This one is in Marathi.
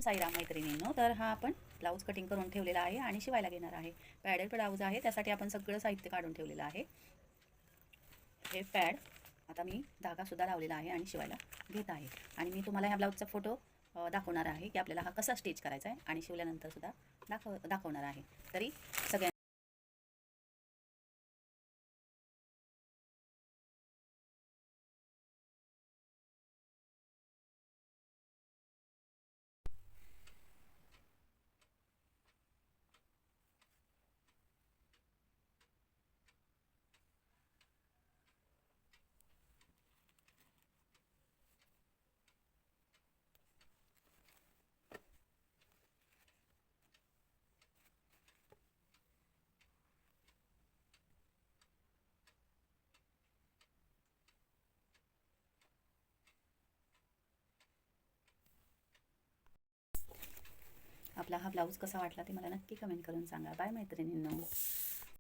साईराम मैत्रिणींनो. तर हा आपण ब्लाऊज कटिंग करून ठेवलेला आहे आणि शिवायला घेणार आहे. पॅडेड ब्लाऊज आहे, त्यासाठी आपण सगळं साहित्य काढून ठेवलेलं आहे. हे पॅड आता मी धागासुद्धा लावलेला आहे आणि शिवायला घेत आहे. आणि मी तुम्हाला ह्या ब्लाऊजचा फोटो दाखवणार आहे की आपल्याला हा कसा स्टिच करायचा आहे आणि शिवल्यानंतरसुद्धा दाखवणार आहे. तरी सगळ्या आपला हा ब्लाऊज कसा वाटला ते मला नक्की कमेंट करून सांगा. बाय मैत्रिणींनो.